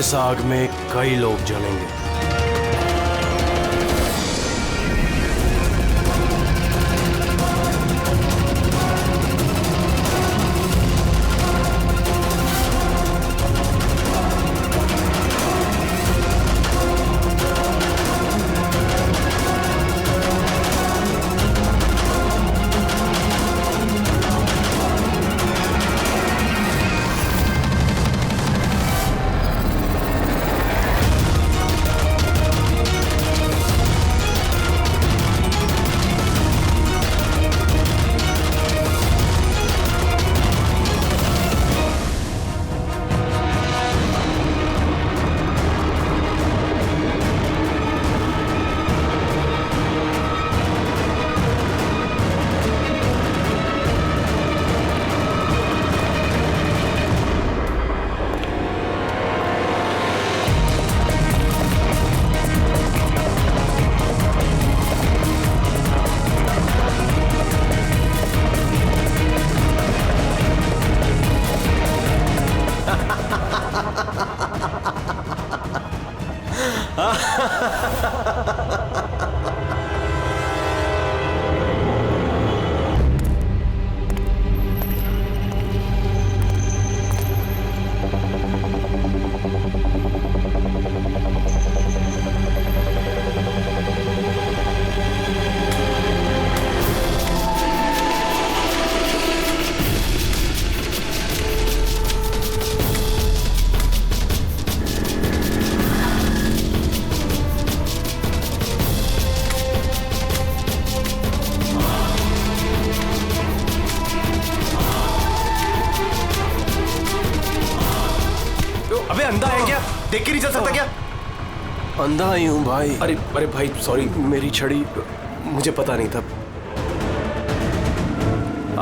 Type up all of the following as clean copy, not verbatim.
इस आग में कई लोग जलेंगे। अबे अंधा है क्या? देख के नहीं चल सकता क्या? अंधा ही हूँ भाई। अरे अरे भाई सॉरी, मेरी छड़ी मुझे पता नहीं था।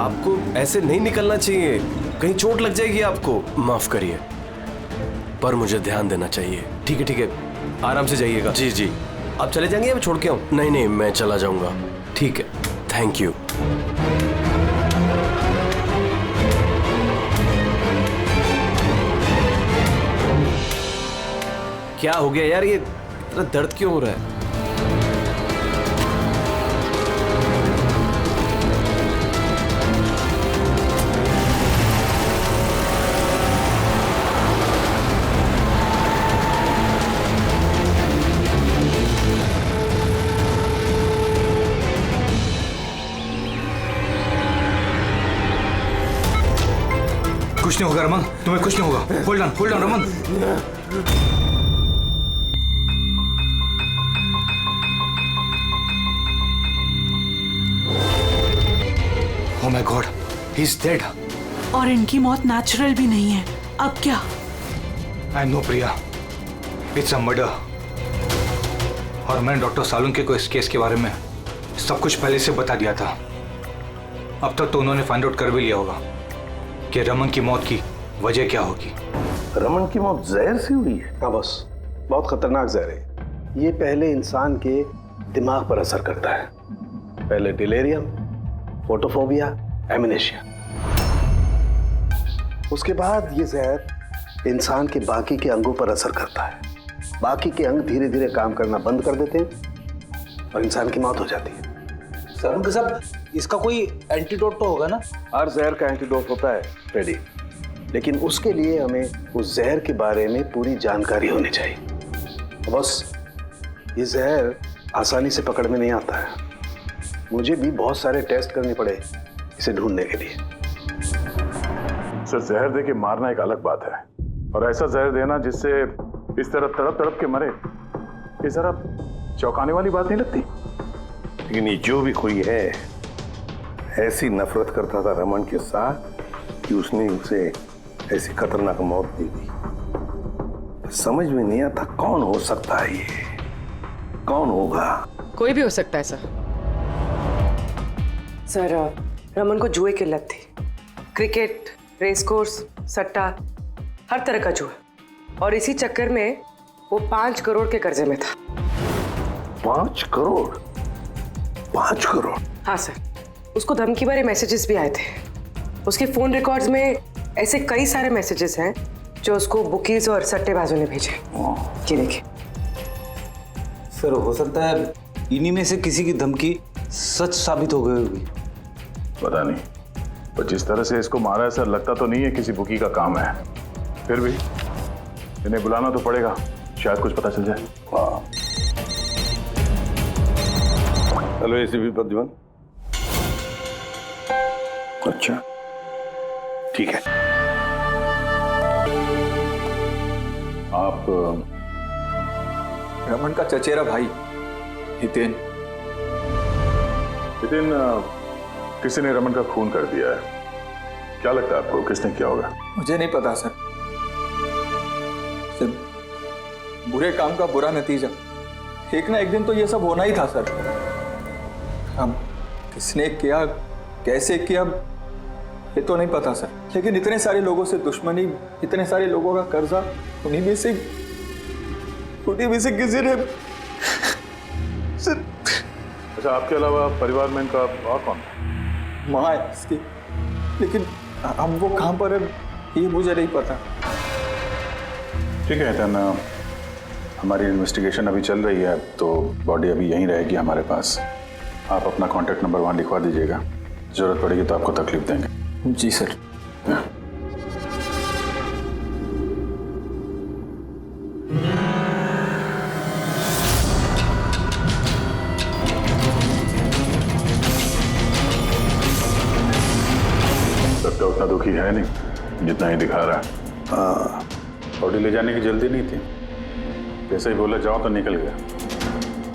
आपको ऐसे नहीं निकलना चाहिए, कहीं चोट लग जाएगी आपको। माफ करिए, पर मुझे ध्यान देना चाहिए। ठीक है, आराम से जाइएगा। जी जी। आप चले जाएंगे या मैं छोड़ के आऊं? नहीं नहीं, मैं चला जाऊंगा। ठीक है, थैंक यू। क्या हो गया यार, ये इतना दर्द क्यों हो रहा है? कुछ नहीं होगा रमन, तुम्हें कुछ नहीं होगा। Hold on Raman. Oh my God, he's dead. और इनकी मौत नेचुरल भी नहीं है। अब क्या? I know Priya, it's a murder. और मैंने डॉक्टर सालुंके को इस केस के बारे में सब कुछ पहले से बता दिया था। अब तक तो उन्होंने फाइंड आउट कर भी लिया होगा कि रमन की मौत की वजह क्या होगी। रमन की मौत जहर से हुई है? हाँ बस, बहुत खतरनाक जहर है। ये पहले इंसान के दिमाग पर असर करता है। पहले डिलेरियम, फोटोफोबिया, एमनेशिया। उसके बाद ये जहर इंसान के बाकी के अंगों पर असर करता है। बाकी के अंग धीरे धीरे काम करना बंद कर देते हैं और इंसान की मौत हो जाती है। सर साहब, इसका कोई एंटीडोट तो होगा ना? हर जहर का एंटीडोट होता है फ्रेडी, लेकिन उसके लिए हमें उस जहर के बारे में पूरी जानकारी होनी चाहिए। बस ये जहर आसानी से पकड़ में नहीं आता है। मुझे भी बहुत सारे टेस्ट करने पड़े इसे ढूंढने के लिए। सर, जहर दे के मारना एक अलग बात है, और ऐसा जहर देना जिससे इस तरह तड़प तड़प के मरे, ये जरा चौंकाने वाली बात नहीं लगती? लेकिन ये जो भी कोई है, ऐसी नफरत करता था रमन के साथ कि उसने उसे ऐसी खतरनाक मौत दे दी। समझ में नहीं आता कौन हो सकता है ये, कौन होगा? कोई भी हो सकता है सर, रमन को जुए की लत थी। क्रिकेट, रेस कोर्स, सट्टा, हर तरह का जुआ। और इसी चक्कर में वो 5 करोड़ के कर्जे में था। 5 करोड़? 5 करोड़? हाँ सर, उसको धमकी भरे मैसेजेस भी आए थे। उसके फोन रिकॉर्ड्स में ऐसे कई सारे मैसेजेस हैं जो उसको बुकीज और सट्टेबाजों ने भेजे। ये देखिए। सर हो सकता है इन्हीं में से किसी की धमकी सच साबित हो गई होगी। पता नहीं, पर जिस तरह से इसको मारा है सर, लगता तो नहीं है किसी बुकी का काम है। फिर भी इन्हें बुलाना तो पड़ेगा, शायद कुछ पता चल जाए। हाँ। Hello ACP Pradyuman. अच्छा ठीक है। आप रमन का चचेरा भाई हितेन। हितेन, किसी ने रमन का खून कर दिया है। क्या लगता है आपको किसने किया होगा? मुझे नहीं पता सर, सिर्फ बुरे काम का बुरा नतीजा। एक ना एक दिन तो ये सब होना ही था सर। अब किसने किया, कैसे किया, ये तो नहीं पता सर, लेकिन इतने सारे लोगों से दुश्मनी, इतने सारे लोगों का कर्जा, उन्हीं में से किसी ने अच्छा, आपके अलावा परिवार में इनका और कौन है? माँ है इसकी, लेकिन अब वो कहाँ पर है ये मुझे नहीं पता। ठीक है हितेन, हमारी इन्वेस्टिगेशन अभी चल रही है, तो बॉडी अभी यहीं रहेगी हमारे पास। आप अपना कॉन्टैक्ट नंबर वहाँ लिखवा दीजिएगा, जरूरत पड़ेगी तो आपको तकलीफ देंगे। जी सर। लगता उतना दुखी है नहीं जितना ही दिखा रहा है। हाँ, बॉडी ले जाने की जल्दी नहीं थी, जैसे ही बोला जाओ तो निकल गया।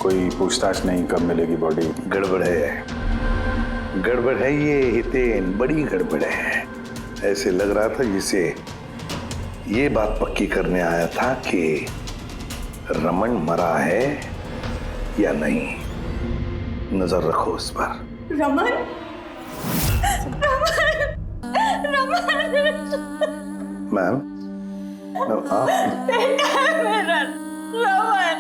कोई पूछताछ नहीं कब मिलेगी बॉडी। गड़बड़ है ये हितेन, बड़ी गड़बड़ है। ऐसे लग रहा था जिसे ये बात पक्की करने आया था कि रमन मरा है या नहीं। नजर रखो उस पर। रमन, मैम, आप बेटा है मेरा रमन,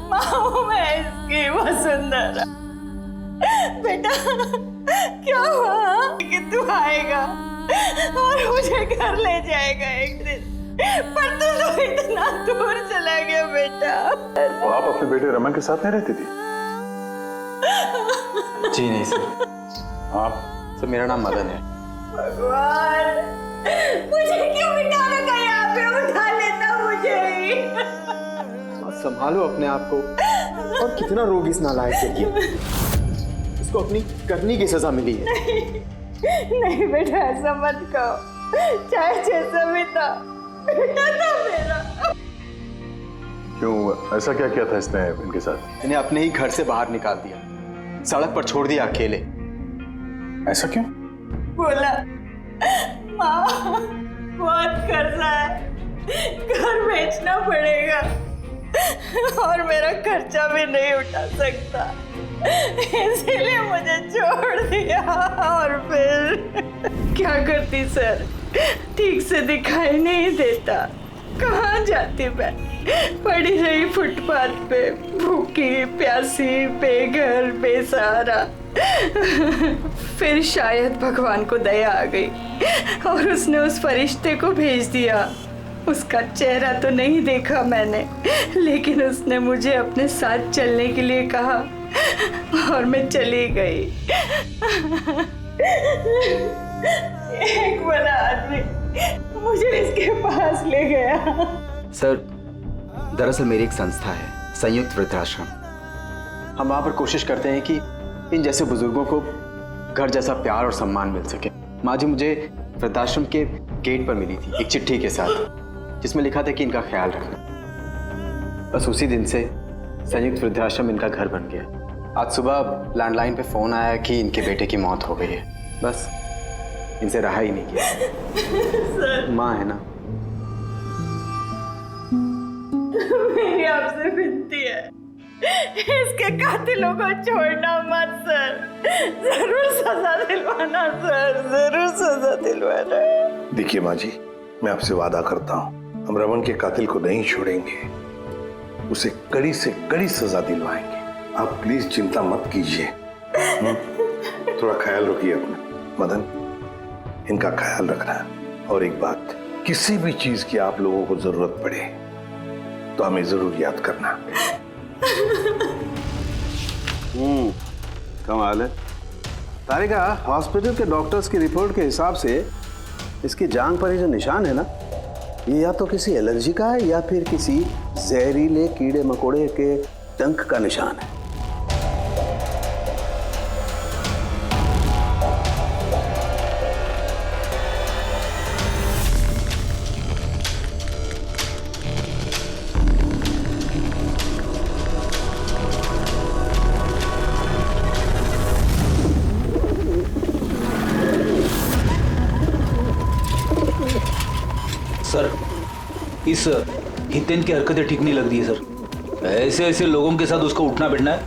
माँ मैं इसकी वसुंधरा। बेटा क्या हुआ कि तू आएगा और मुझे घर ले जाएगा एक दिन, पर तू तो इतना दूर चला गया बेटा। तो आप अपने बेटे रमन के साथ नहीं रहती थी? जी नहीं सर। आप? सर मेरा नाम मदन है। भगवान, मुझे क्यों बिठा रखा यहाँ पे? उठा लेता मुझे ही। संभालो अपने आप को। और कितना रोग इस नालायक के लिए। इसको अपनी करनी की सजा मिली है। नहीं बेटा, ऐसा मत कहो। चाहे जैसा भी था, बेटा था मेरा। क्यों, ऐसा क्या किया था इसने इनके साथ? इन्हें अपने ही घर से बाहर निकाल दिया, सड़क पर छोड़ दिया अकेले। ऐसा क्यों? बोला माँ बहुत कर्जा है, घर बेचना पड़ेगा और मेरा खर्चा भी नहीं उठा सकता, इसीलिए मुझे छोड़ दिया। और फिर क्या करती सर, ठीक से दिखाई नहीं देता, कहाँ जाती मैं? पड़ी रही फुटपाथ पे, भूखी प्यासी, बेघर बेसहारा। फिर शायद भगवान को दया आ गई और उसने उस फरिश्ते को भेज दिया। उसका चेहरा तो नहीं देखा मैंने, लेकिन उसने मुझे अपने साथ चलने के लिए कहा और मैं चली गई। एक बड़ा आदमी मुझे इसके पास ले गया। सर, दरअसल मेरी एक संस्था है, संयुक्त वृद्धाश्रम। हम वहाँ पर कोशिश करते हैं कि इन जैसे बुजुर्गों को घर जैसा प्यार और सम्मान मिल सके। माँ जी मुझे वृद्धाश्रम के गेट पर मिली थी एक चिट्ठी के साथ, जिसमें लिखा था कि इनका ख्याल रखना। बस उसी दिन से संयुक्त वृद्धाश्रम इनका घर बन गया। आज सुबह लैंडलाइन पे फोन आया कि इनके बेटे की मौत हो गई है। बस इनसे रहा ही नहीं किया। माँ है ना। मेरी आपसे विनती है, इसके कातिलों को छोड़ना मत सर, जरूर सजा दिलवाना सर, जरूर सजा दिलवाना। देखिए माँ जी, मैं आपसे वादा करता हूँ, हम रमन के कातिल को नहीं छोड़ेंगे, उसे कड़ी से कड़ी सजा दिलवाएंगे। आप प्लीज चिंता मत कीजिए। थोड़ा ख्याल रखिए अपना। मदन, इनका ख्याल रखना। और एक बात, किसी भी चीज की आप लोगों को जरूरत पड़े तो हमें जरूर याद करना। कमाल है तारिका, हॉस्पिटल के डॉक्टर्स की रिपोर्ट के हिसाब से इसकी जांघ पर ये जो निशान है ना, ये या तो किसी एलर्जी का है या फिर किसी जहरीले कीड़े मकोड़े के डंक का निशान है। सर, इस हितेन की हरकतें ठीक नहीं लग रही है सर। ऐसे ऐसे लोगों के साथ उसका उठना बैठना है,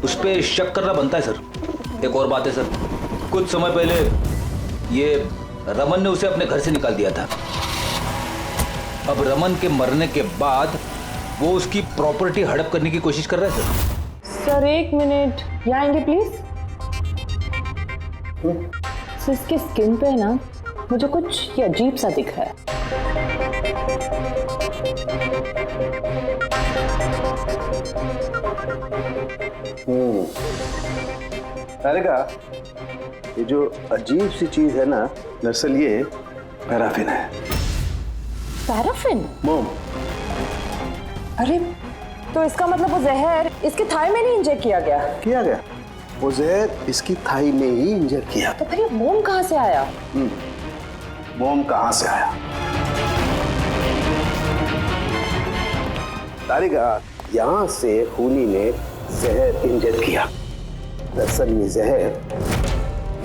उस पर शक करना बनता है सर। एक और बात है सर, कुछ समय पहले ये रमन ने उसे अपने घर से निकाल दिया था। अब रमन के मरने के बाद वो उसकी प्रॉपर्टी हड़प करने की कोशिश कर रहा है सर। सर एक मिनट, यहाँ आएंगे प्लीज। सर इसके स्किन पे ना मुझे कुछ ये अजीब सा दिख रहा है। तारिका, ये जो अजीब सी चीज है ना, दरअसल ये पैराफिन है। पैराफिन? मोम। अरे तो इसका मतलब वो जहर इसके थाई में नहीं इंजेक्ट किया गया? किया गया, वो जहर इसकी थाई में ही इंजेक्ट किया। तो फिर ये मोम कहाँ से आया? मोम कहाँ से आया? तारिका, यहाँ से खूनी ने जहर इंजेक्ट किया। दरअसल ये जहर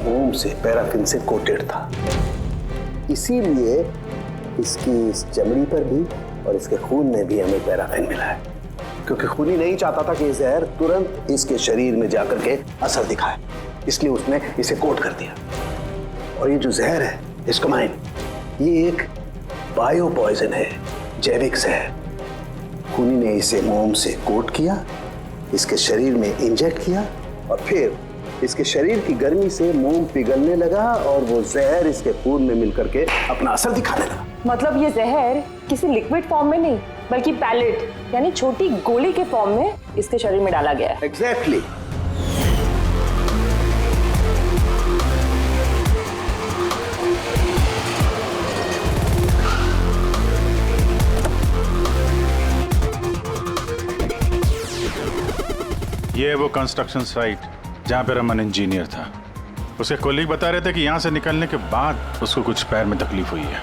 मोम से, पैराफिन से कोटेड था, इसीलिए इसकी इस चमड़ी पर भी और इसके खून में भी हमें पैराफिन मिला है। क्योंकि खूनी नहीं चाहता था कि ये जहर तुरंत इसके शरीर में जाकर के असर दिखाए, इसलिए उसने इसे कोट कर दिया। और ये जो जहर है एस्कोमाइन, ये एक बायो पॉइजन है, जैविक जहर। खूनी ने इसे मोम से कोट किया, इसके शरीर में इंजेक्ट किया और फिर इसके शरीर की गर्मी से मोम पिघलने लगा और वो जहर इसके खून में मिलकर के अपना असर दिखाने लगा। मतलब ये जहर किसी लिक्विड फॉर्म में नहीं बल्कि पैलेट यानी छोटी गोली के फॉर्म में इसके शरीर में डाला गया है। एग्जैक्टली। ये वो कंस्ट्रक्शन साइट जहाँ पे रमन इंजीनियर था। उसके कोलीग बता रहे थे कि यहाँ से निकलने के बाद उसको कुछ पैर में तकलीफ हुई है।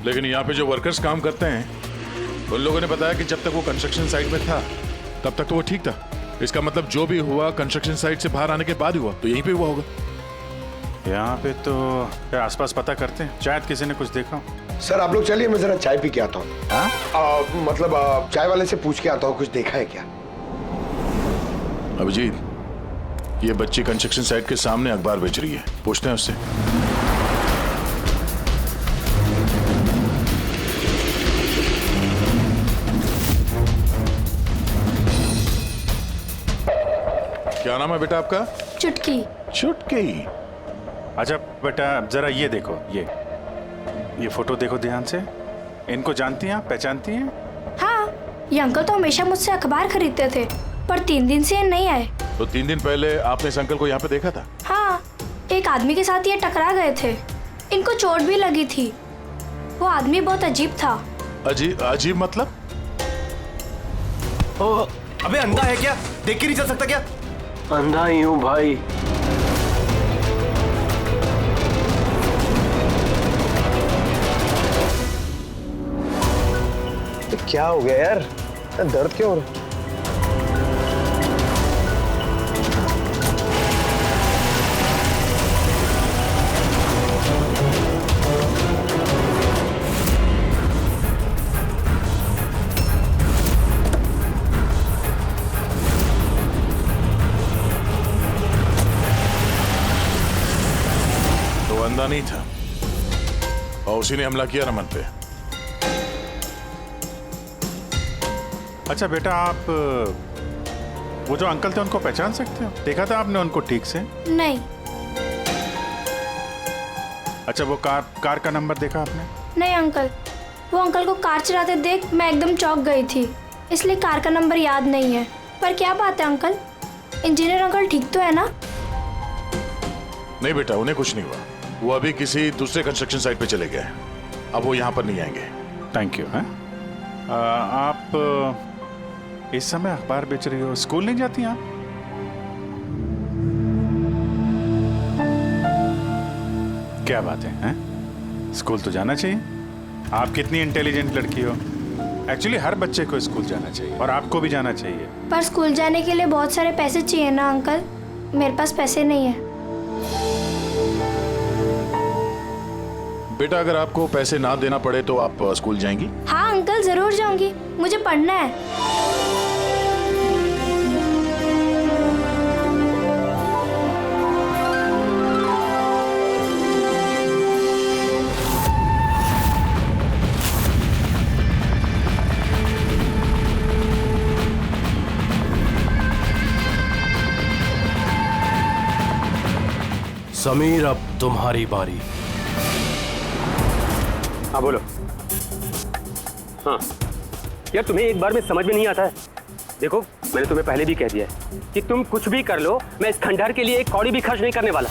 लेकिन यहाँ पे जो वर्कर्स काम करते हैं उन लोगों ने बताया कि जब तक वो कंस्ट्रक्शन साइट में था तब तक तो वो ठीक था। इसका मतलब जो भी हुआ कंस्ट्रक्शन साइट से बाहर आने के बाद हुआ, तो यहीं पे हुआ होगा। यहाँ पे तो आसपास पता करते हैं, शायद किसी ने कुछ देखा हो। सर आप लोग चलिए, मैं जरा चाय पी के आता हूँ। मतलब चाय वाले से पूछ के आता हूँ कुछ देखा है क्या। अभिजीत, ये बच्ची कंस्ट्रक्शन साइट के सामने अखबार बेच रही है, पूछते हैं उससे। क्या नाम है बेटा आपका? चुटकी। चुटकी। अच्छा बेटा जरा ये देखो, ये फोटो देखो ध्यान से। इनको जानती हैं आप, पहचानती हैं? हाँ, ये अंकल तो हमेशा मुझसे अखबार खरीदते थे, पर 3 दिन से ये नहीं आए। तो 3 दिन पहले आपने इस अंकल को यहाँ पे देखा था? हाँ, एक आदमी के साथ ये टकरा गए थे, इनको चोट भी लगी थी। वो आदमी बहुत अजीब था। अजीब मतलब? ओ, अबे अंधा है क्या? देख के नहीं चल सकता क्या? अंधा ही हूँ भाई। क्या हो गया यार? दर्द क्यों हो रहा है? तो अंधा नहीं था और उसी ने हमला किया रमन पे। अच्छा बेटा, आप वो जो अंकल थे उनको पहचान सकते हो? देखा था आपने उनको ठीक से? नहीं। अच्छा, वो कार का नंबर देखा आपने? नहीं अंकल, वो अंकल को कार चलाते देख मैं एकदम चौंक गई थी, इसलिए कार का नंबर याद नहीं है। पर क्या बात है अंकल, इंजीनियर अंकल ठीक तो है ना? नहीं बेटा, उन्हें कुछ नहीं हुआ। वो अभी किसी दूसरे कंस्ट्रक्शन साइट पे चले गए, अब वो यहाँ पर नहीं आएंगे। Thank you. आप इस समय अखबार बेच रही हो, स्कूल नहीं जाती आप? क्या बात है, हैं? स्कूल तो जाना चाहिए। आप कितनी इंटेलिजेंट लड़की हो। एक्चुअली हर बच्चे को स्कूल जाना चाहिए और आपको भी जाना चाहिए। पर स्कूल जाने के लिए बहुत सारे पैसे चाहिए ना अंकल, मेरे पास पैसे नहीं है। बेटा, अगर आपको पैसे ना देना पड़े तो आप स्कूल जाएंगी? हाँ अंकल, जरूर जाऊंगी, मुझे पढ़ना है। समीर, अब तुम्हारी बारी। हाँ बोलो। हाँ यार, तुम्हें एक बार में समझ में नहीं आता है। देखो, मैंने तुम्हें पहले भी कह दिया है कि तुम कुछ भी कर लो, मैं इस खंडहर के लिए एक कौड़ी भी खर्च नहीं करने वाला।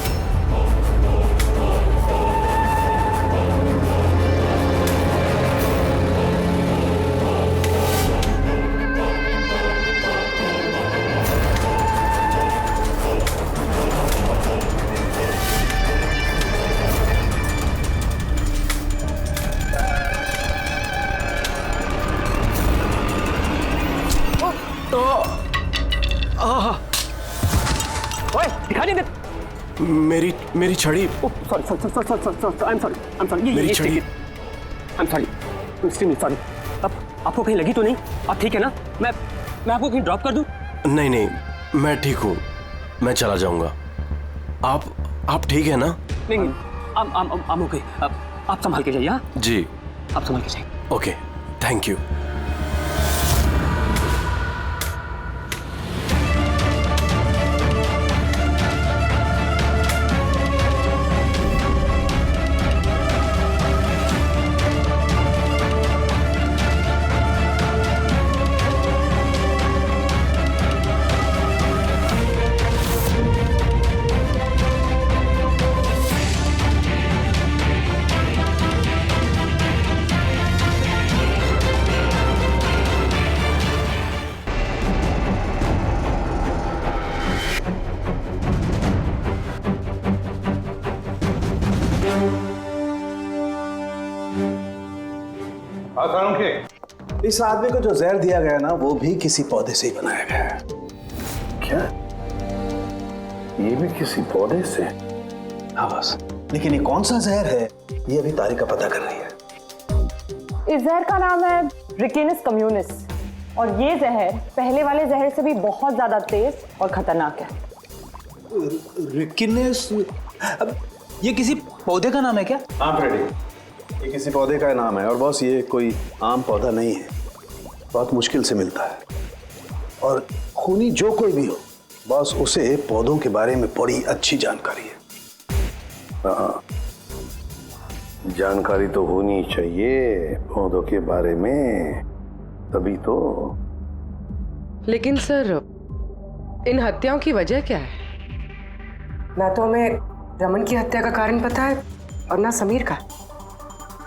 ओए, दिखाई नहीं दे। मेरी छड़ी। Sorry, I am sorry. मेरी छड़ी। I am sorry, extremely sorry. अब आपको कहीं लगी तो नहीं? आप ठीक है ना? मैं आपको कहीं ड्रॉप कर दूं? नहीं, मैं ठीक हूँ, मैं चला जाऊंगा। आप ठीक है ना? नहीं, I'm okay। आप संभाल के जाइए। हाँ जी, आप संभाल के जाइए। Okay, thank you. इस आदमी को जो जहर दिया गया ना, वो भी किसी पौधे से ही बनाया गया है। क्या? ये भी किसी पौधे से? हाँ बस, लेकिन ये कौन सा जहर है, ये अभी तारिका पता कर रही है। इस जहर का नाम है रिकिनस कम्युनिस, और ये जहर पहले वाले जहर से भी बहुत ज्यादा तेज और खतरनाक है। रिकिनस? अब ये किसी पौधे का नाम है क्या? हाँ फ्रेडी, ये किसी पौधे का नाम है, और बॉस ये कोई आम पौधा नहीं है, बहुत मुश्किल से मिलता है। और खूनी जो कोई भी हो बॉस, उसे पौधों के बारे में बड़ी अच्छी जानकारी है। हाँ, जानकारी तो होनी चाहिए पौधों के बारे में, तभी तो। लेकिन सर, इन हत्याओं की वजह क्या है? ना तो हमें रमन की हत्या का कारण पता है और ना समीर का,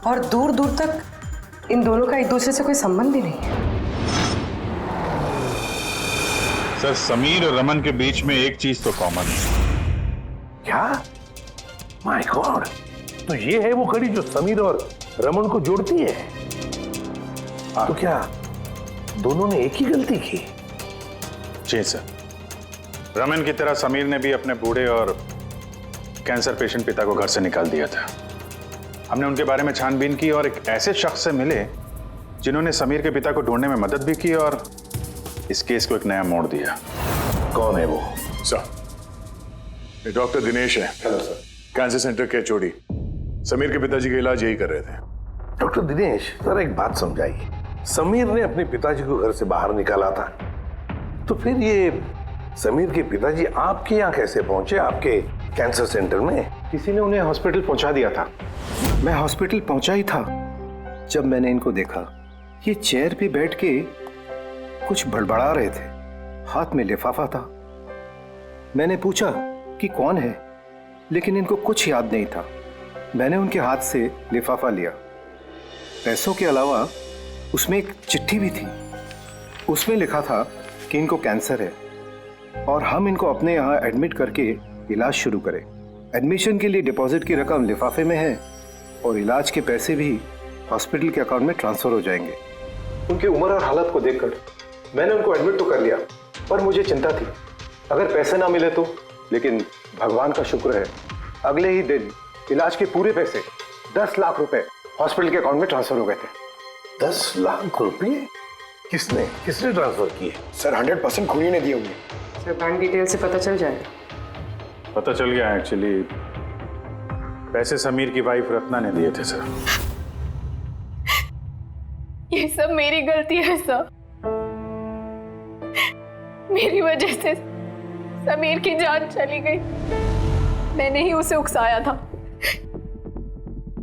और दूर दूर तक इन दोनों का एक दूसरे से कोई संबंध ही नहीं है। सर, समीर और रमन के बीच में एक चीज तो कॉमन है। क्या? माय गॉड, तो ये है वो कड़ी जो समीर और रमन को जोड़ती है। तो क्या दोनों ने एक ही गलती की? जी सर, रमन की तरह समीर ने भी अपने बूढ़े और कैंसर पेशेंट पिता को घर से निकाल दिया था। हमने उनके बारे में छानबीन की और एक ऐसे शख्स से मिले जिन्होंने समीर के पिता को ढूंढने में मदद भी की और इस केस को एक नया मोड़ दिया। कौन है वो? सर, ये डॉक्टर दिनेश है। Hello sir. कैंसर सेंटर के चोड़ी। समीर के पिताजी का इलाज यही कर रहे थे। डॉक्टर दिनेश, सर एक बात समझाइए। समीर ने अपने पिताजी को घर से बाहर निकाला था, तो फिर ये समीर के पिताजी आपके यहाँ कैसे पहुंचे? आपके कैंसर सेंटर में? किसी ने उन्हें हॉस्पिटल पहुंचा दिया था। मैं हॉस्पिटल पहुंचा ही था जब मैंने इनको देखा। ये चेयर पे बैठ के कुछ बड़बड़ा रहे थे, हाथ में लिफाफा था। मैंने पूछा कि कौन है, लेकिन इनको कुछ याद नहीं था। मैंने उनके हाथ से लिफाफा लिया। पैसों के अलावा उसमें एक चिट्ठी भी थी। उसमें लिखा था कि इनको कैंसर है और हम इनको अपने यहाँ एडमिट करके इलाज शुरू करें। एडमिशन के लिए डिपॉजिट की रकम लिफाफे में है और इलाज के पैसे भी हॉस्पिटल के अकाउंट में ट्रांसफर हो जाएंगे। उनकी उम्र और हालत को देखकर मैंने उनको एडमिट तो कर लिया, पर मुझे चिंता थी अगर पैसे ना मिले तो। लेकिन भगवान का शुक्र है, अगले ही दिन इलाज के पूरे पैसे 10 लाख रुपए हॉस्पिटल के अकाउंट में ट्रांसफर हो गए थे। 10 लाख रुपए? किसने ट्रांसफर किए? सर 100% खूनी ने दिए होंगे। सर बैंक डिटेल से पता चल जाएगा। पता चल गया। एक्चुअली पैसे समीर की वाइफ रत्ना ने दिए थे सर। ये सब मेरी गलती है सर। मेरी वजह से समीर की जान चली गई। मैंने ही उसे उकसाया था।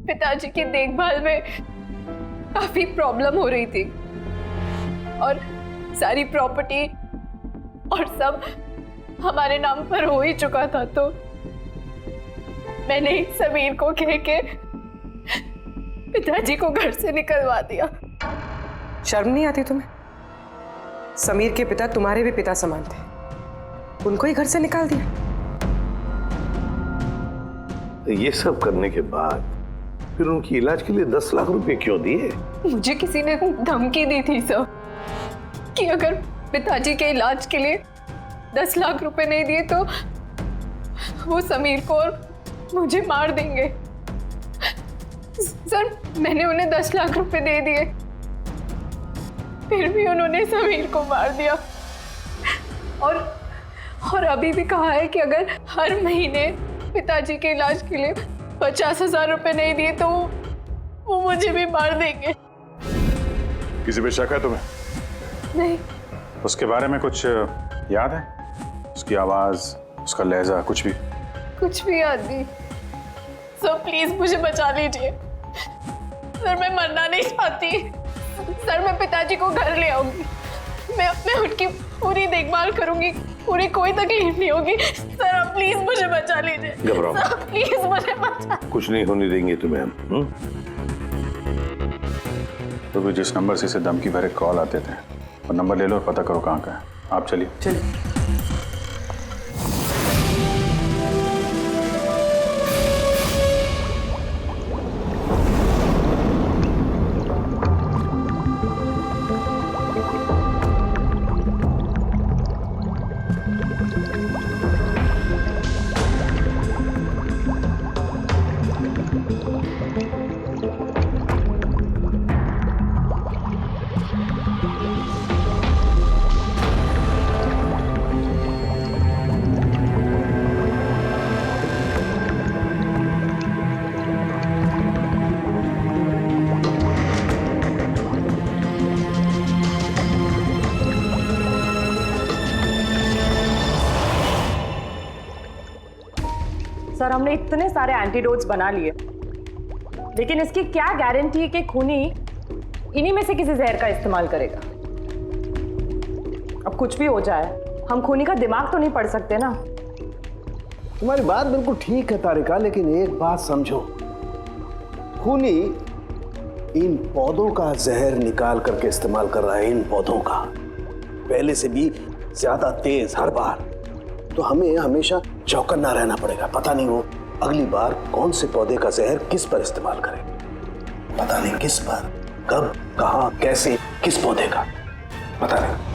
पिताजी की देखभाल में काफी प्रॉब्लम हो रही थी और सारी प्रॉपर्टी और सब हमारे नाम पर हो ही चुका था, तो मैंने समीर को कह के पिताजी को घर से निकलवा दिया। शर्म नहीं आती तुम्हें? समीर के पिता तुम्हारे भी पिता समान थे, उनको ही घर से निकाल दिया। ये सब करने के बाद फिर उनकी इलाज के लिए 10 लाख रुपए क्यों दिए? मुझे किसी ने धमकी दी थी सर कि अगर पिताजी के इलाज के लिए 10 लाख रुपए नहीं दिए तो वो समीर को और मुझे मार देंगे। सर मैंने उन्हें 10 लाख रुपए दे दिए, फिर भी उन्होंने समीर को मार दिया। और अभी भी कहा है कि अगर हर महीने पिताजी के इलाज के लिए 50,000 रुपए नहीं दिए तो वो मुझे भी मार देंगे। किसी पे शक है तुम्हें? नहीं। उसके बारे में कुछ याद है? उसकी आवाज, उसका लहजा, कुछ भी? कुछ भी याद नहीं। सर प्लीज मुझे बचा लीजिए। सर मैं मरना नहीं चाहती। सर मैं पिताजी को घर ले आऊंगी। मैं उनकी पूरी देखभाल करूंगी, पूरी कोई तकलीफ नहीं होगी। सर आप प्लीज मुझे बचा लीजिए। घबराओ सर प्लीज मुझे बचा। कुछ नहीं होने देंगे तुम्हें हम। तो भी जिस नंबर से इसे धमकी भरे कॉल आते थे वो नंबर ले लो और पता करो कहाँ का है। आप चलिए। सर हमने इतने सारे एंटीडोट्स बना लिए, लेकिन इसकी क्या गारंटी है कि खूनी इन्हीं में से किसी जहर का इस्तेमाल करेगा? अब कुछ भी हो जाए, हम खूनी का दिमाग तो नहीं पढ़ सकते ना। तुम्हारी बात बिल्कुल ठीक है तारिका, लेकिन एक बात समझो, खूनी इन पौधों का जहर निकाल करके इस्तेमाल कर रहा है। इन पौधों का पहले से भी ज्यादा तेज हर बार। तो हमें हमेशा चौकन्ना रहना पड़ेगा। पता नहीं वो अगली बार कौन से पौधे का जहर किस पर इस्तेमाल करे। पता नहीं किस पर, कब, कहां, कैसे, किस पौधे का, पता नहीं।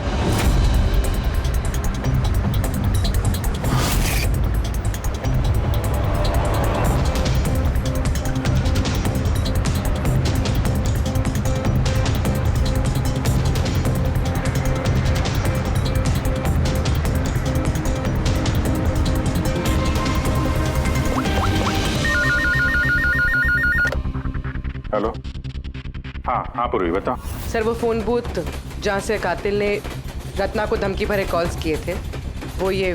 हेलो। हाँ पूर्वी बताओ। सर वो फोन बूथ जहाँ से कातिल ने रत्ना को धमकी भरे कॉल्स किए थे वो ये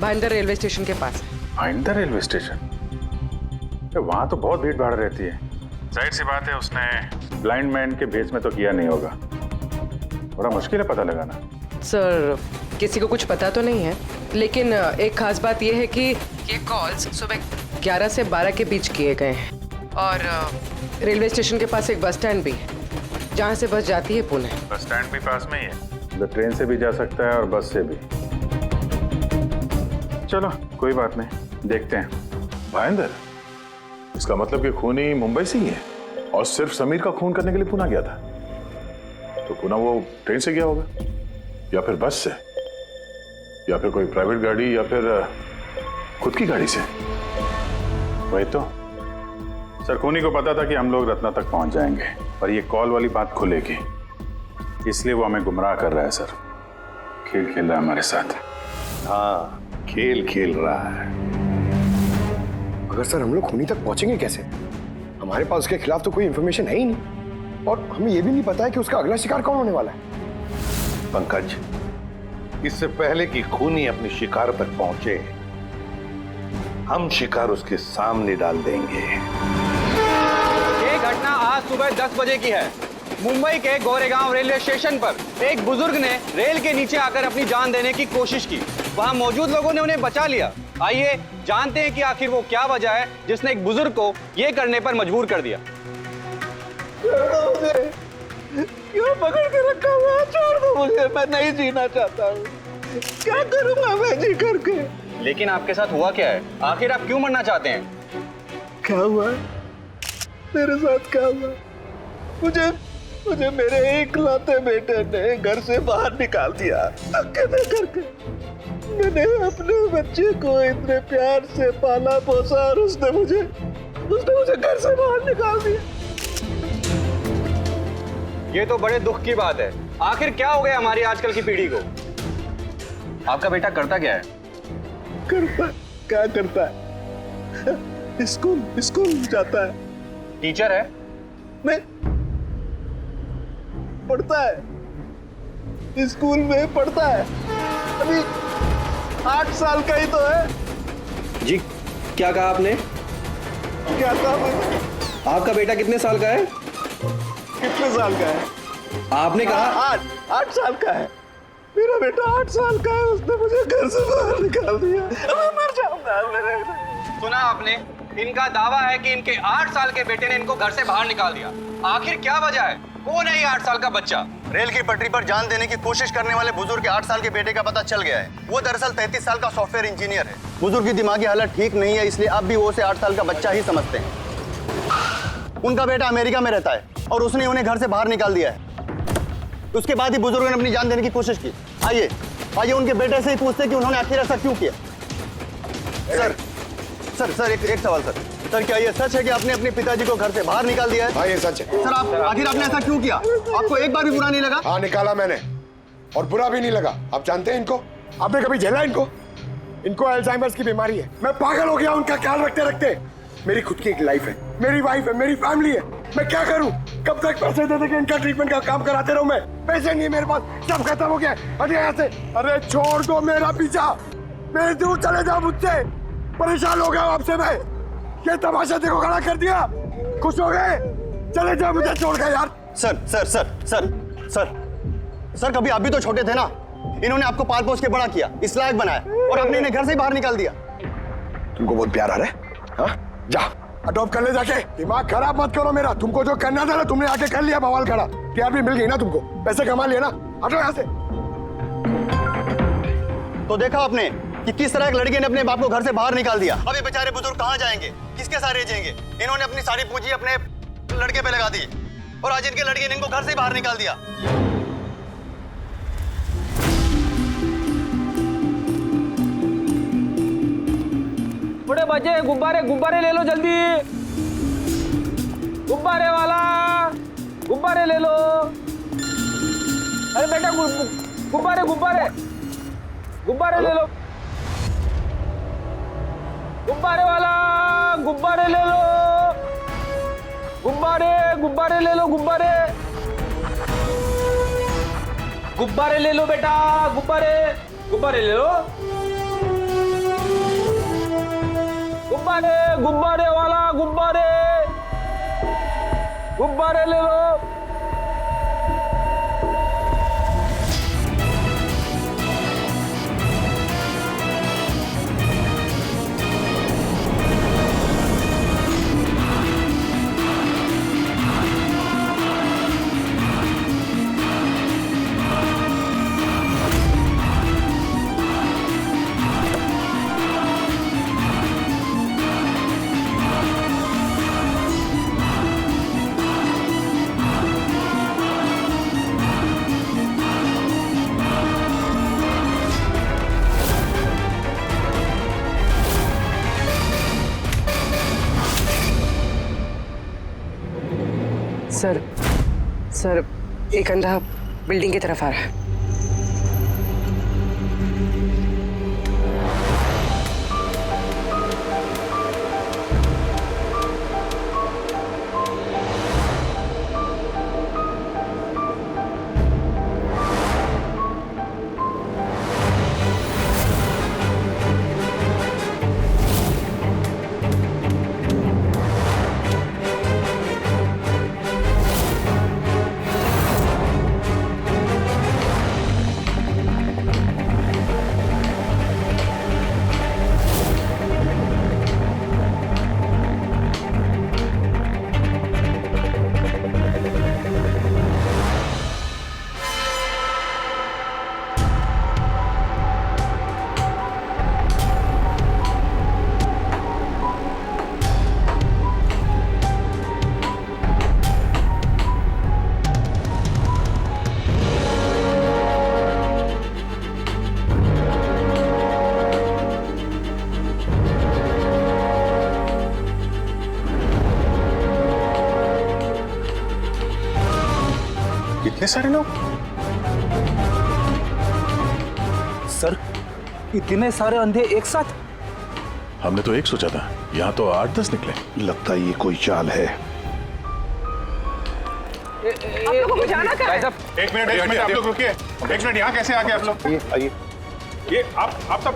भाईंदर रेलवे स्टेशन के पास है। Bhayandar railway station? वहां तो बहुत भीड़ भाड़ रहती है। जाहिर सी बात है उसने ब्लाइंड मैन के भेस में तो किया नहीं होगा। बड़ा मुश्किल है पता लगाना। सर किसी को कुछ पता तो नहीं है, लेकिन एक खास बात यह है कि ये कॉल्स सुबह 11 से 12 के बीच किए गए हैं और रेलवे स्टेशन के पास एक बस स्टैंड भी है जहाँ से बस जाती है पुणे। बस स्टैंड भी पास में ही है, तो ट्रेन से भी जा सकता है और बस से भी। चलो कोई बात नहीं, देखते हैं। भाईंदर, इसका मतलब कि खूनी मुंबई से ही है और सिर्फ समीर का खून करने के लिए पुणे गया था। तो पुणे वो ट्रेन से गया होगा या फिर बस से या फिर कोई प्राइवेट गाड़ी या फिर खुद की गाड़ी से। वही तो सर, खूनी को पता था कि हम लोग रत्ना तक पहुंच जाएंगे और ये कॉल वाली बात खुलेगी, इसलिए वो हमें गुमराह कर रहा है सर। खेल खेल रहा है हमारे साथ। हाँ, खेल खेल रहा है। मगर सर हम लोग खूनी तक पहुंचेंगे कैसे? हमारे पास उसके खिलाफ तो कोई इंफॉर्मेशन है ही नहीं और हमें यह भी नहीं पता है कि उसका अगला शिकार कौन होने वाला है। पंकज, इससे पहले कि खूनी अपनी शिकार तक पहुंचे, हम शिकार उसके सामने डाल देंगे। ये घटना आज सुबह 10 बजे की है। मुंबई के गोरेगांव रेलवे स्टेशन पर एक बुजुर्ग ने रेल के नीचे आकर अपनी जान देने की कोशिश की। वहां मौजूद लोगों ने उन्हें बचा लिया। आइए जानते हैं कि आखिर वो क्या वजह है जिसने एक बुजुर्ग को ये करने पर मजबूर कर दिया। मुझे क्यों पकड़ के रखा हुआ? छोड़ दो मुझे, मैं नहीं जीना चाहता हूँ। क्या करूँगा मैं जी करके? लेकिन आपके साथ हुआ क्या है? आखिर आप क्यों मरना चाहते हैं? क्या हुआ? मेरे साथ क्या हुआ? मुझे मेरे इकलौते बेटे ने घर से बाहर निकाल दिया अकेले करके। मैंने अपने बच्चे को इतने प्यार से पाला पोसा और उसने मुझे घर से बाहर निकाल दिया। ये तो बड़े दुख की बात है। आखिर क्या हो गया हमारी आजकल की पीढ़ी को? आपका बेटा करता क्या है? क्या करता है? स्कूल जाता है। टीचर है? नहीं, पढ़ता है। स्कूल में पढ़ता है। अभी 8 साल का ही तो है। जी क्या कहा आपने? क्या कहा मैंने? आपका बेटा कितने साल का है? कितने साल का है? आपने कहा 8 साल का है। मेरा बेटा 8 साल का है, उसने मुझे घर से बाहर निकाल दिया। मैं मर जाऊंगा। सुना आपने? इनका दावा है कि इनके 8 साल के बेटे ने इनको घर से बाहर निकाल दिया। आखिर क्या वजह है? कौन है ये 8 साल का बच्चा? रेल की पटरी पर जान देने की कोशिश करने वाले बुजुर्ग के 8 साल के बेटे का पता चल गया है। वो दरअसल 33 साल का सॉफ्टवेयर इंजीनियर है। बुजुर्ग की दिमागी हालत ठीक नहीं है, इसलिए अब भी वो उसे 8 साल का बच्चा ही समझते हैं। उनका बेटा अमेरिका में रहता है और उसने उन्हें घर से बाहर निकाल दिया है। उसके बाद ही बुजुर्गों ने अपनी जान देने की कोशिश की। आइए उनके बेटे से ही पूछते कि उन्होंने आखिर ऐसा क्यों किया। सर एक सवाल सर, क्या ये सच है कि आपने अपने पिताजी को घर से बाहर निकाल दिया है? हाँ ये सच है। सर आखिर आपने ऐसा क्यों किया? आपको एक बार भी बुरा नहीं लगा? हाँ निकाला मैंने और बुरा भी नहीं लगा। आप जानते हैं इनको? आपने कभी झेला इनको? इनको अल्जाइमर्स की बीमारी है। मैं पागल हो गया उनका ख्याल रखते रखते। मेरी खुद की एक लाइफ है, मेरी वाइफ है, मेरी फैमिली है। मैं क्या करूं? कब तक पैसे दे के इनका ट्रीटमेंट का काम कराते रहूं? मैं पैसे नहीं है मेरे पास, सब खत्म हो गया। अरे यहाँ से, अरे छोड़ दो मेरा पीछा, मेरे दूर चले जाओ मुझसे। परेशान हो गया आपसे मैं। ये तमाशा देखो खड़ा कर दिया। खुश हो गए? चले जाओ मुझे छोड़ के यार। सर कभी आप भी तो छोटे थे ना। इन्होंने आपको पाल पोस के बड़ा किया, इस लायक बनाया और आपने इन्हें घर से ही बाहर निकाल दिया। तुमको बहुत प्यार आ रहा है? हाँ? जा अडॉप्ट कर ले जाके। दिमाग खराब मत करो मेरा। तुमको जो करना था ना तुमने आके कर लिया बवाल खड़ा। प्यार भी मिल गई ना तुमको, पैसे कमा लिए ना। हटो यहाँ से। तो देखा आपने कि किस तरह एक लड़के ने अपने बाप को घर से बाहर निकाल दिया। अब ये बेचारे बुजुर्ग कहाँ जाएंगे, किसके साथ रह जाएंगे? इन्होंने अपनी सारी पूंजी अपने लड़के पे लगा दी और आज इनके लड़के ने इनको घर से ही बाहर निकाल दिया। बड़े बच्चे गुब्बारे ले लो जल्दी। गुब्बारे वाला गुब्बारे ले लो। अरे बेटा गुब्बारे ले लो। गुब्बारे वाला गुब्बारे ले लो। गुब्बारे ले लो। गुब्बारे ले लो बेटा, गुब्बारे ले लो। गुब्बारे वाला, गुब्बारे गुब्बारे ले लो। सर एक अंधा बिल्डिंग की तरफ आ रहा है। इतने सारे लोग? सर, इतने सारे अंधे एक साथ? हमने तो एक सोचा था, यहाँ तो 8-10 निकले। लगता है ये कोई चाल है। आप लोगों को जाना कहाँ है? एक मिनट आप लोग रुकिए। एक मिनट, यहाँ कैसे आ गए आप लोग? आइए। ये आप सब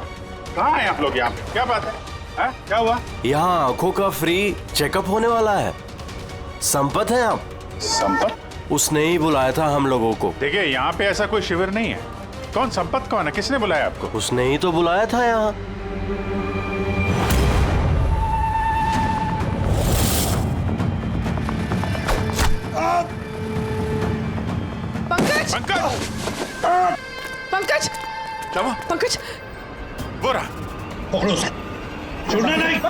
कहाँ हैं आप लोग? यहाँ क्या बात है? क्या हुआ? यहाँ आंखों का फ्री चेकअप होने वाला है। संपत है आप? संपत? उसने ही बुलाया था हम लोगों को। देखिए, यहाँ पे ऐसा कोई शिविर नहीं है। कौन संपत कौन है? किसने बुलाया आपको? उसने ही तो बुलाया था यहाँ। पंकज! पंकज! क्या हुआ? पंकज! वो रहा। पकड़ो उसे। छोड़ना नहीं।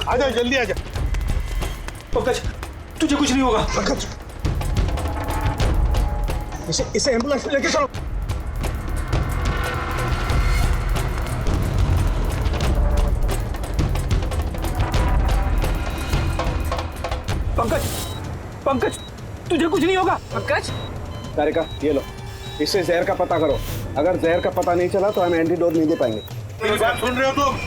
आजा, जल्दी आजा। पंकज, तुझे कुछ नहीं होगा। पंकज, इसे एम्बुलेंस में लेके चलो। पंकज, तुझे कुछ नहीं होगा। पंकज! तारिका, ये लो, इससे जहर का पता करो। अगर जहर का पता नहीं चला तो हम एंटीडोट नहीं दे पाएंगे। मेरी बात सुन रहे हो तुम?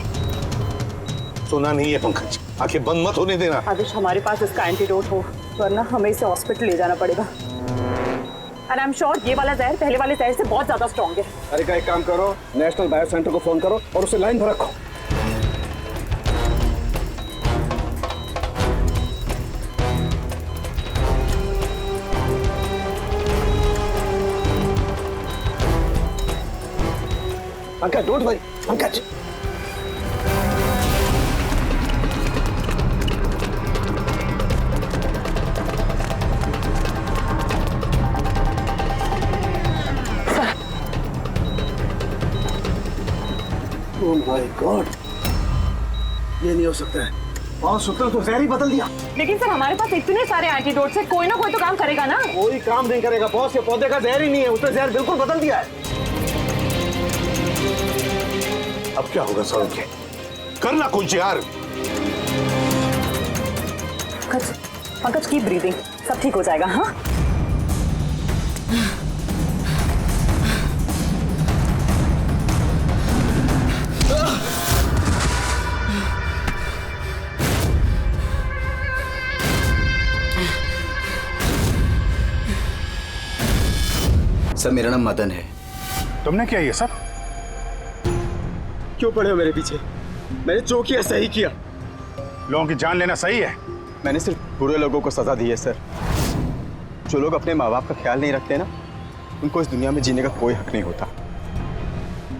सुना नहीं है पंकज, आंखें बंद मत होने देना। आदेश, हमारे पास इसका एंटीडोट हो, वरना हमें इसे हॉस्पिटल ले जाना पड़ेगा। एंड आई एम श्योर ये वाला जहर पहले वाले जहर से बहुत ज्यादा स्ट्रॉन्ग है। तारिका, एक काम करो, नेशनल बायो सेंटर को फोन करो और उसे लाइन पर रखो। Pankaj, don't worry, Pankaj. Oh my God, ये नहीं हो सकता है। और सूत्र तो जहर ही बदल दिया। लेकिन सर हमारे पास इतने सारे एंटीडोट से कोई ना कोई तो काम करेगा ना। कोई काम नहीं करेगा बॉस, ये पौधे का जहर ही नहीं है, उसने जहर बिल्कुल बदल दिया है। अब क्या होगा सालुंखे? करना कुछ यार। पंकज की ब्रीदिंग, सब ठीक हो जाएगा। हाँ सर मेरा नाम मदन है। तुमने क्या ये सब? क्यों पड़े हो मेरे पीछे? मैंने जो किया सही किया। लोगों की जान लेना सही है? मैंने सिर्फ बुरे लोगों को सजा दी है सर। जो लोग अपने माँ बाप का ख्याल नहीं रखते ना, उनको इस दुनिया में जीने का कोई हक नहीं होता।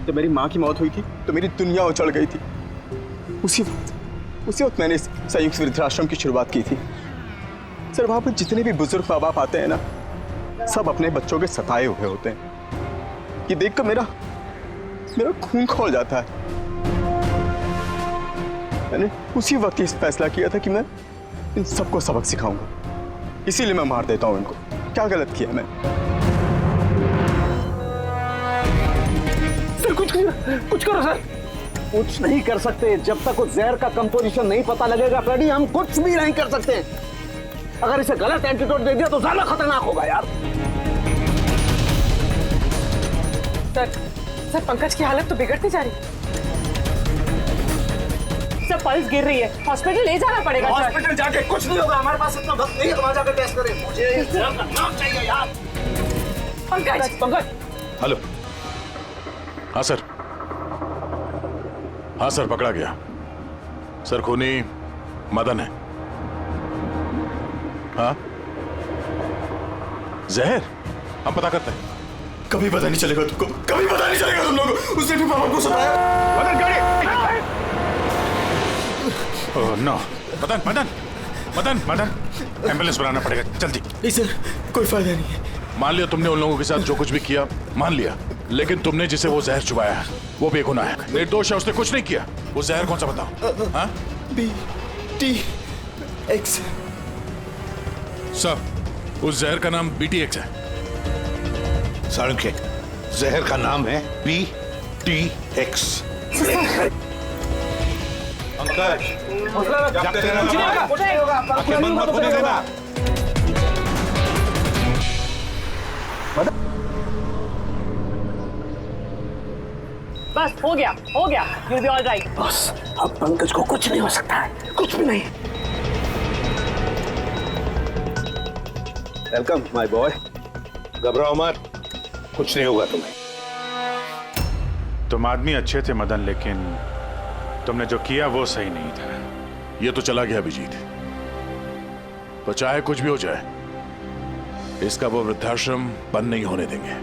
जब मेरी माँ की मौत हुई थी तो मेरी दुनिया उछल गई थी। उसी वक्त मैंने इस संयुक्त वृद्धाश्रम की शुरुआत की थी। सर वहाँ पर जितने भी बुजुर्ग माँ बाप आते हैं ना, सब अपने बच्चों के सताए हुए होते हैं। ये देखकर मेरा खून खौल जाता है। मैंने उसी वक्त इस फैसला किया था कि मैं इन सबको सबक सिखाऊंगा, इसीलिए मैं मार देता हूं इनको। क्या गलत किया मैं? सर कुछ करो सर। कुछ नहीं कर सकते जब तक उस जहर का कंपोजिशन नहीं पता लगेगा फ्रेडी, हम कुछ भी नहीं कर सकते। अगर इसे गलत एंटीडोट दे दिया तो ज्यादा खतरनाक होगा यार। सर पंकज की हालत तो बिगड़ती जा रही है। सर पल्स गिर रही है, हॉस्पिटल ले जाना पड़ेगा। हॉस्पिटल जाके कुछ नहीं होगा, हमारे पास इतना वक्त नहीं है वहां जाकर टेस्ट करें। मुझे इस जहर का नाम चाहिए यार। पंकज। हेलो। हाँ सर, हाँ सर, पकड़ा गया सर। खूनी मदन है। हाँ जहर हम पता करते हैं। कभी पता नहीं चलेगा तुमको, कभी पता नहीं चलेगा तुम लोगों को। उसने भी पापा को सताया। मदन गाड़ी। Oh no. Madan Madan Madan Madan ambulance बुलाना पड़ेगा जल्दी। नहीं सर, कोई फायदा नहीं है। मान लिया तुमने उन लोगों के साथ जो कुछ भी किया, मान लिया, लेकिन तुमने जिसे वो जहर चुबाया है वो बेगुनाह है, निर्दोष है, उसने कुछ नहीं किया। वो जहर कौन सा बताओ? हाँ? BTX। सब उस जहर का नाम BTX है। सालुंखे, जहर का नाम है BTX। पंकज, जागते रहना, आंखें बंद मत होने देना। बस हो गया, you'll be all right। बस अब पंकज को कुछ नहीं हो सकता है, कुछ भी नहीं। Welcome my boy. घबराओ मत, कुछ नहीं होगा तुम्हें। तुम आदमी अच्छे थे मदन, लेकिन तुमने जो किया वो सही नहीं था। ये तो चला गया अभिजीत, तो चाहे कुछ भी हो जाए, इसका वो वृद्धाश्रम बंद नहीं होने देंगे।